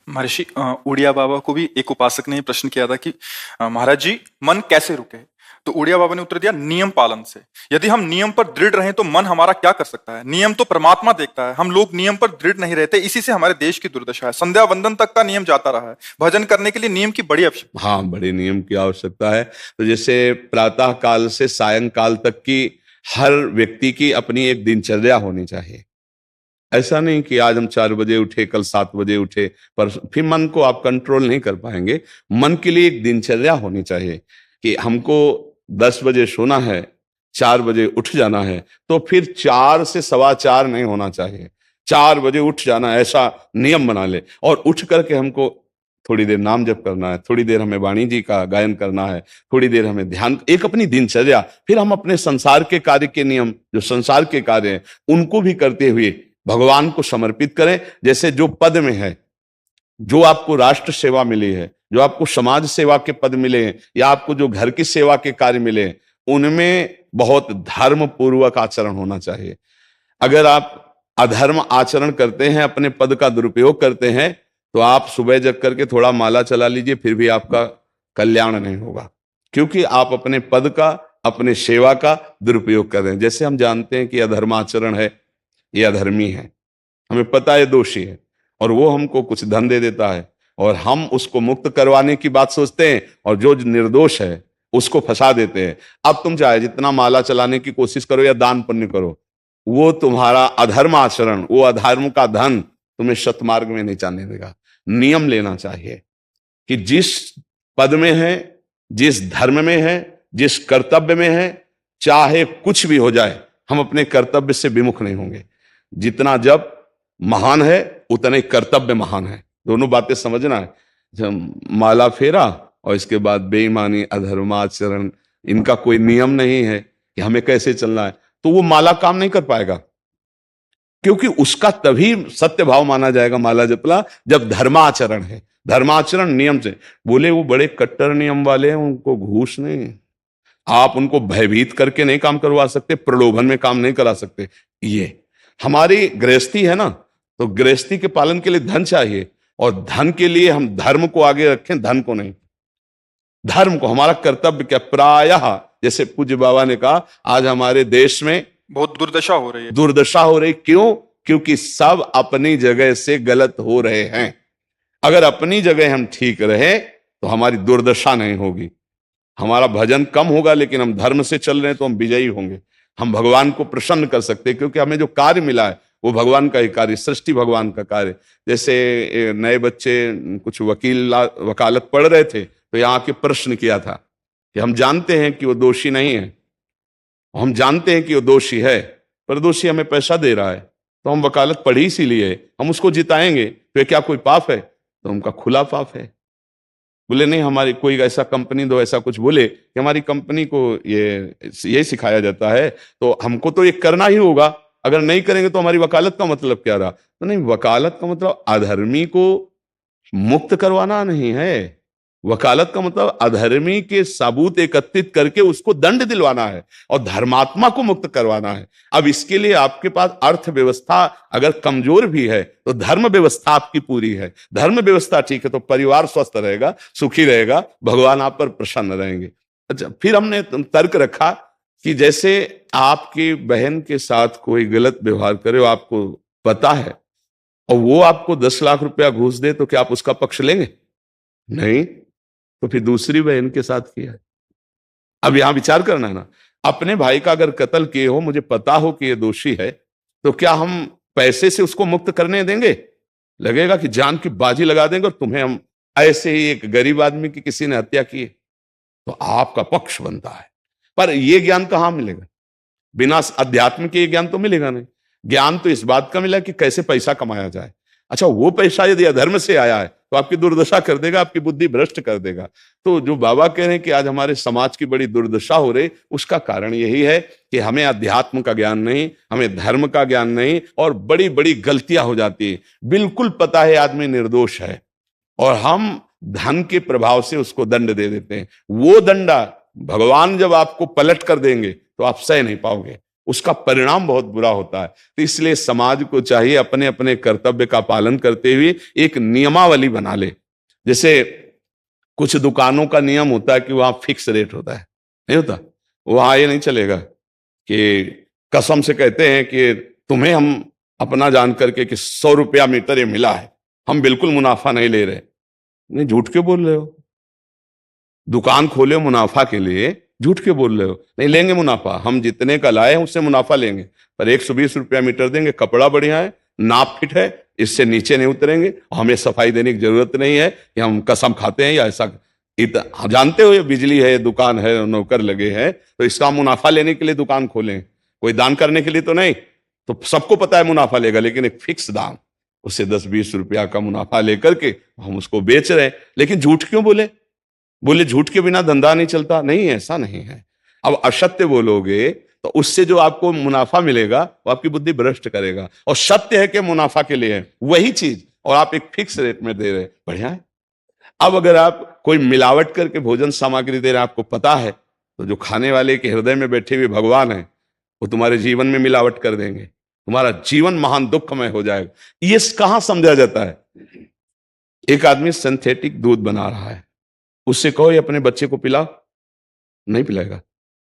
महर्षि उड़िया बाबा को भी एक उपासक ने प्रश्न किया था कि महाराज जी मन कैसे रुके। तो उड़िया बाबा ने उत्तर दिया नियम पालन से। यदि हम नियम पर दृढ़ रहें तो मन हमारा क्या कर सकता है। नियम तो परमात्मा देखता है, हम लोग नियम पर दृढ़ नहीं रहते, इसी से हमारे देश की दुर्दशा है। संध्या वंदन तक का नियम जाता रहा है, भजन करने के लिए नियम की बड़ी आवश्यकता। हाँ, बड़े नियम की आवश्यकता है। तो जैसे प्रातः काल से सायंकाल तक की हर व्यक्ति की अपनी एक दिनचर्या होनी चाहिए। ऐसा नहीं कि आज हम 4 बजे उठे, कल 7 बजे उठे, पर फिर मन को आप कंट्रोल नहीं कर पाएंगे। मन के लिए एक दिनचर्या होनी चाहिए कि हमको 10 बजे सोना है, 4 बजे उठ जाना है, तो फिर 4 से 4:15 नहीं होना चाहिए, 4 बजे उठ जाना, ऐसा नियम बना ले। और उठ करके हमको थोड़ी देर नाम जप करना है, थोड़ी देर हमें वाणी जी का गायन करना है, थोड़ी देर हमें ध्यान, एक अपनी दिनचर्या। फिर हम अपने संसार के कार्य के नियम, जो संसार के कार्य हैं, उनको भी करते हुए भगवान को समर्पित करें। जैसे जो पद में है, जो आपको राष्ट्र सेवा मिली है, जो आपको समाज सेवा के पद मिले हैं, या आपको जो घर की सेवा के कार्य मिले हैं, उनमें बहुत धर्म पूर्वक आचरण होना चाहिए। अगर आप अधर्म आचरण करते हैं, अपने पद का दुरुपयोग करते हैं, तो आप सुबह जग करके थोड़ा माला चला लीजिए, फिर भी आपका कल्याण नहीं होगा, क्योंकि आप अपने पद का, अपने सेवा का दुरुपयोग कर रहे हैं। जैसे हम जानते हैं कि अधर्माचरण है, ये अधर्मी है, हमें पता है दोषी है, और वो हमको कुछ धन दे देता है, और हम उसको मुक्त करवाने की बात सोचते हैं, और जो निर्दोष है उसको फंसा देते हैं। अब तुम चाहे जितना माला चलाने की कोशिश करो या दान पुण्य करो, वो तुम्हारा अधर्म आचरण, वो अधर्म का धन तुम्हें सतमार्ग में नहीं जाने देगा। नियम लेना चाहिए कि जिस पद में है, जिस धर्म में है, जिस कर्तव्य में है, चाहे कुछ भी हो जाए, हम अपने कर्तव्य से विमुख नहीं होंगे। जितना जब महान है, उतने कर्तव्य महान है। दोनों बातें समझना है। जब माला फेरा और इसके बाद बेईमानी, अधर्माचरण, इनका कोई नियम नहीं है कि हमें कैसे चलना है, तो वो माला काम नहीं कर पाएगा, क्योंकि उसका तभी सत्य भाव माना जाएगा माला जपला जब धर्माचरण है। धर्माचरण नियम से। बोले वो बड़े कट्टर नियम वाले हैं, उनको घूस नहीं, आप उनको भयभीत करके नहीं काम करवा सकते, प्रलोभन में काम नहीं करा सकते। ये हमारी गृहस्थी है ना, तो गृहस्थी के पालन के लिए धन चाहिए, और धन के लिए हम धर्म को आगे रखें, धन को नहीं। धर्म को, हमारा कर्तव्य क्या, प्रायः जैसे पूज्य बाबा ने कहा, आज हमारे देश में बहुत दुर्दशा हो रही है। दुर्दशा हो रही, क्यों? क्योंकि सब अपनी जगह से गलत हो रहे हैं। अगर अपनी जगह हम ठीक रहे तो हमारी दुर्दशा नहीं होगी। हमारा भजन कम होगा, लेकिन हम धर्म से चल रहे हैं तो हम विजयी होंगे। हम भगवान को प्रसन्न कर सकते हैं, क्योंकि हमें जो कार्य मिला है वो भगवान का ही कार्य, सृष्टि भगवान का कार्य। जैसे नए बच्चे कुछ वकालत पढ़ रहे थे, तो यहाँ के प्रश्न किया था कि हम जानते हैं कि वो दोषी नहीं है, हम जानते हैं कि वो दोषी है, पर दोषी हमें पैसा दे रहा है, तो हम वकालत पढ़ी इसीलिए, हम उसको जिताएंगे, तो ये क्या कोई पाप है? तो उनका खुला पाप है। बोले नहीं, हमारी कोई ऐसा कंपनी दो, ऐसा कुछ बोले कि हमारी कंपनी को ये सिखाया जाता है, तो हमको तो ये करना ही होगा, अगर नहीं करेंगे तो हमारी वकालत का मतलब क्या रहा? तो नहीं, वकालत का मतलब अधर्मी को मुक्त करवाना नहीं है। वकालत का मतलब अधर्मी के सबूत एकत्रित करके उसको दंड दिलवाना है, और धर्मात्मा को मुक्त करवाना है। अब इसके लिए आपके पास अर्थव्यवस्था अगर कमजोर भी है, तो धर्म व्यवस्था आपकी पूरी है। धर्म व्यवस्था ठीक है तो परिवार स्वस्थ रहेगा, सुखी रहेगा, भगवान आप पर प्रसन्न रहेंगे। अच्छा, फिर हमने तर्क रखा कि जैसे आपकी बहन के साथ कोई गलत व्यवहार करे, आपको पता है, और वो आपको 10 लाख रुपया घूस दे, तो क्या आप उसका पक्ष लेंगे? नहीं। तो फिर दूसरी बहन के साथ किया है। अब यहां विचार करना है ना, अपने भाई का अगर कत्ल किए हो, मुझे पता हो कि ये दोषी है, तो क्या हम पैसे से उसको मुक्त करने देंगे? लगेगा कि जान की बाजी लगा देंगे, और तुम्हें हम, ऐसे ही एक गरीब आदमी की किसी ने हत्या की, तो आपका पक्ष बनता है। पर यह ज्ञान कहां मिलेगा? बिना अध्यात्म के ज्ञान तो मिलेगा नहीं। ज्ञान तो इस बात का मिला कि कैसे पैसा कमाया जाए। अच्छा, वो पैसा यदि अधर्म से आया है तो आपकी दुर्दशा कर देगा, आपकी बुद्धि भ्रष्ट कर देगा। तो जो बाबा कह रहे हैं कि आज हमारे समाज की बड़ी दुर्दशा हो रही, उसका कारण यही है कि हमें अध्यात्म का ज्ञान नहीं, हमें धर्म का ज्ञान नहीं, और बड़ी बड़ी गलतियां हो जाती है। बिल्कुल पता है आदमी निर्दोष है, और हम धन के प्रभाव से उसको दंड दे देते हैं। वो दंडा भगवान जब आपको पलट कर देंगे तो आप सह नहीं पाओगे। उसका परिणाम बहुत बुरा होता है। तो इसलिए समाज को चाहिए अपने अपने कर्तव्य का पालन करते हुए एक नियमावली बना ले। जैसे कुछ दुकानों का नियम होता है कि वहां फिक्स रेट होता है, नहीं होता, वहां ये नहीं चलेगा कि कसम से कहते हैं कि तुम्हें हम अपना जान करके कि 100 रुपया मीटर ये मिला है, हम बिल्कुल मुनाफा नहीं ले रहे। नहीं, झूठ क्यों बोल रहे हो? दुकान खोले मुनाफा के लिए, झूठ क्यों बोल रहे हो? नहीं लेंगे मुनाफा, हम जितने का लाए हैं उससे मुनाफा लेंगे, पर 120 रुपया मीटर देंगे, कपड़ा बढ़िया है, नाप फिट है, इससे नीचे नहीं उतरेंगे, हमें सफाई देने की जरूरत नहीं है कि हम कसम खाते हैं या ऐसा। हम जानते हो ये बिजली है, दुकान है, नौकर लगे हैं, तो इसका मुनाफा लेने के लिए दुकान खोलें, कोई दान करने के लिए तो नहीं। तो सबको पता है मुनाफा लेगा, लेकिन एक फिक्स दाम, उससे 10-20 रुपया का मुनाफा लेकर के हम उसको बेच रहे हैं। लेकिन झूठ क्यों बोले? बोले झूठ के बिना धंधा नहीं चलता। नहीं, ऐसा नहीं है। अब असत्य बोलोगे तो उससे जो आपको मुनाफा मिलेगा वो आपकी बुद्धि भ्रष्ट करेगा, और सत्य है कि मुनाफा के लिए है वही चीज, और आप एक फिक्स रेट में दे रहे, बढ़िया है। अब अगर आप कोई मिलावट करके भोजन सामग्री दे रहे हैं, आपको पता है, तो जो खाने वाले के हृदय में बैठे हुए भगवान है वो तुम्हारे जीवन में मिलावट कर देंगे, तुम्हारा जीवन महान दुखमय हो जाएगा। ये कहां समझा जाता है? एक आदमी सिंथेटिक दूध बना रहा है, उससे कहो ये अपने बच्चे को पिला, नहीं पिलाएगा।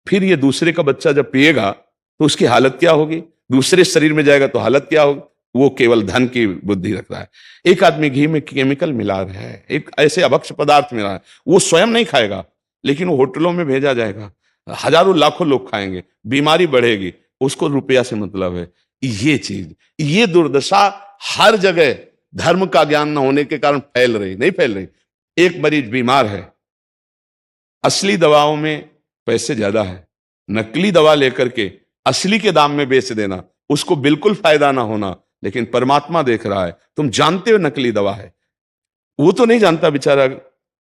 फिर ये दूसरे का बच्चा जब पिएगा तो उसकी हालत क्या होगी? दूसरे शरीर में जाएगा तो हालत क्या होगी? वो केवल धन की बुद्धि रख रहा है। एक आदमी घी में केमिकल मिला रहा है, एक ऐसे अभक्ष्य पदार्थ मिला है, वो स्वयं नहीं खाएगा, लेकिन वो होटलों में भेजा जाएगा, हजारों लाखों लोग खाएंगे, बीमारी बढ़ेगी, उसको रुपया से मतलब है। ये चीज, ये दुर्दशा हर जगह धर्म का ज्ञान न होने के कारण फैल रही, नहीं फैल रही। एक मरीज बीमार है, असली दवाओं में पैसे ज्यादा है, नकली दवा लेकर के असली के दाम में बेच देना, उसको बिल्कुल फायदा ना होना। लेकिन परमात्मा देख रहा है, तुम जानते हो नकली दवा है, वो तो नहीं जानता बेचारा,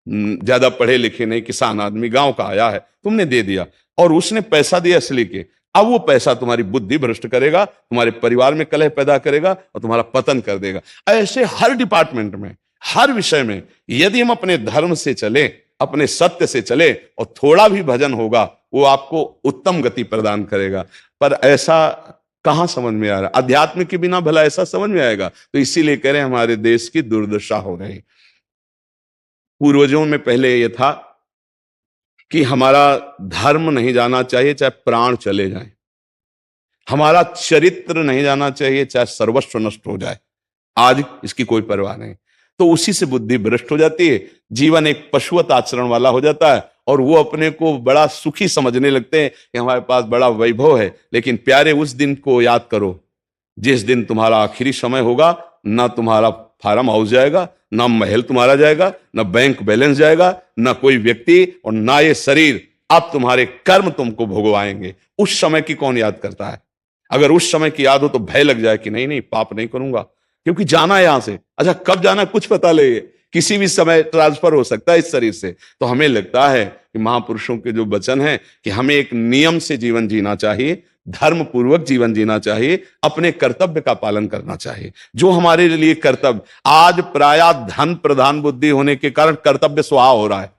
ज्यादा पढ़े लिखे नहीं, किसान आदमी गांव का आया है, तुमने दे दिया और उसने पैसा दिया असली के। अब वो पैसा तुम्हारी बुद्धि भ्रष्ट करेगा, तुम्हारे परिवार में कलह पैदा करेगा और तुम्हारा पतन कर देगा। ऐसे हर डिपार्टमेंट में, हर विषय में यदि हम अपने धर्म से चले, अपने सत्य से चले और थोड़ा भी भजन होगा, वो आपको उत्तम गति प्रदान करेगा। पर ऐसा कहां समझ में आ रहा? अध्यात्म के बिना भला ऐसा समझ में आएगा? तो इसीलिए कह रहे हैं हमारे देश की दुर्दशा हो रही। पूर्वजों में पहले यह था कि हमारा धर्म नहीं जाना चाहिए चाहे प्राण चले जाएं, हमारा चरित्र नहीं जाना चाहिए चाहे सर्वस्व नष्ट हो जाए। आज इसकी कोई परवाह नहीं, तो उसी से बुद्धि भ्रष्ट हो जाती है, जीवन एक पशुवत आचरण वाला हो जाता है, और वो अपने को बड़ा सुखी समझने लगते हैं कि हमारे पास बड़ा वैभव है। लेकिन प्यारे, उस दिन को याद करो जिस दिन तुम्हारा आखिरी समय होगा, ना तुम्हारा फार्म हाउस जाएगा, ना महल तुम्हारा जाएगा, ना बैंक बैलेंस जाएगा, ना कोई व्यक्ति, और ना ये शरीर। अब तुम्हारे कर्म तुमको भोगवाएंगे। उस समय की कौन याद करता है? अगर उस समय की याद हो तो भय लग जाए कि नहीं नहीं, पाप नहीं करूंगा, क्योंकि जाना है यहां से। अच्छा, कब जाना है कुछ पता नहीं, किसी भी समय ट्रांसफर हो सकता है इस शरीर से। तो हमें लगता है कि महापुरुषों के जो वचन है कि हमें एक नियम से जीवन जीना चाहिए, धर्म पूर्वक जीवन जीना चाहिए, अपने कर्तव्य का पालन करना चाहिए। जो हमारे लिए कर्तव्य, आज प्रायः धन प्रधान बुद्धि होने के कारण कर्तव्य स्वाहा हो रहा है।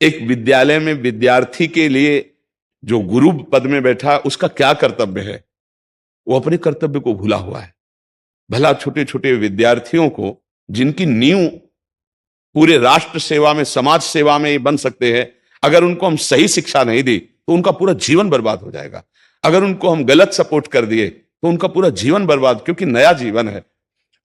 एक विद्यालय में विद्यार्थी के लिए जो गुरु पद में बैठा है, उसका क्या कर्तव्य है? वो अपने कर्तव्य को भूला हुआ है। भला छोटे छोटे विद्यार्थियों को, जिनकी नींव पूरे राष्ट्र सेवा में, समाज सेवा में ये बन सकते हैं, अगर उनको हम सही शिक्षा नहीं दी तो उनका पूरा जीवन बर्बाद हो जाएगा। अगर उनको हम गलत सपोर्ट कर दिए तो उनका पूरा जीवन बर्बाद, क्योंकि नया जीवन है।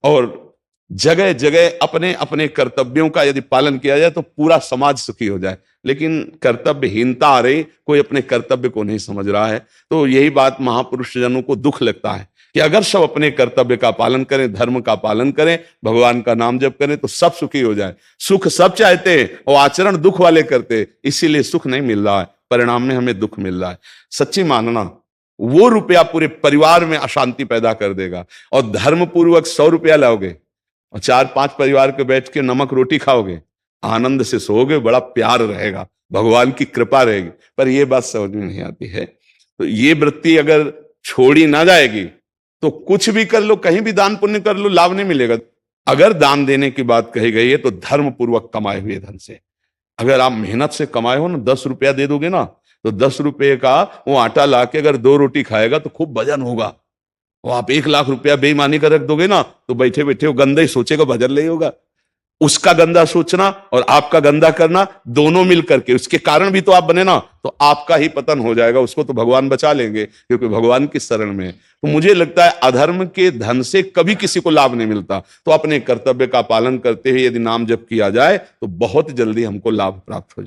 और जगह जगह अपने अपने कर्तव्यों का यदि पालन किया जाए तो पूरा समाज सुखी हो जाए। लेकिन कर्तव्यहीनता आ रही, कोई अपने कर्तव्य को नहीं समझ रहा है। तो यही बात महापुरुष जनों को दुख लगता है कि अगर सब अपने कर्तव्य का पालन करें, धर्म का पालन करें, भगवान का नाम जप करें, तो सब सुखी हो जाए। सुख सब चाहते हैं और आचरण दुख वाले करते, इसीलिए सुख नहीं मिल रहा है, परिणाम में हमें दुख मिल रहा है। सच्ची मानना, वो रुपया पूरे परिवार में अशांति पैदा कर देगा। और धर्म पूर्वक 100 रुपया लाओगे और 4-5 परिवार के बैठ के नमक रोटी खाओगे, आनंद से सोओगे, बड़ा प्यार रहेगा, भगवान की कृपा रहेगी। पर यह बात समझ में नहीं आती है। तो ये वृत्ति अगर छोड़ी ना जाएगी तो कुछ भी कर लो, कहीं भी दान पुण्य कर लो, लाभ नहीं मिलेगा। अगर दान देने की बात कही गई है तो धर्म पूर्वक कमाए हुए धन से। अगर आप मेहनत से कमाए हो ना, 10 रुपया दे दोगे ना, तो 10 रुपए का वो आटा ला के अगर 2 रोटी खाएगा तो खूब वजन होगा। वो आप 1 लाख रुपया बेईमानी का रख दोगे ना, तो बैठे बैठे वो गंदा ही सोचेगा, वजन नहीं होगा। उसका गंदा सोचना और आपका गंदा करना दोनों मिल करके, उसके कारण भी तो आप बने ना, तो आपका ही पतन हो जाएगा। उसको तो भगवान बचा लेंगे क्योंकि भगवान की शरण में है। तो मुझे लगता है अधर्म के धन से कभी किसी को लाभ नहीं मिलता। तो अपने कर्तव्य का पालन करते हुए यदि नाम जप किया जाए तो बहुत जल्दी हमको लाभ प्राप्त हो जाए।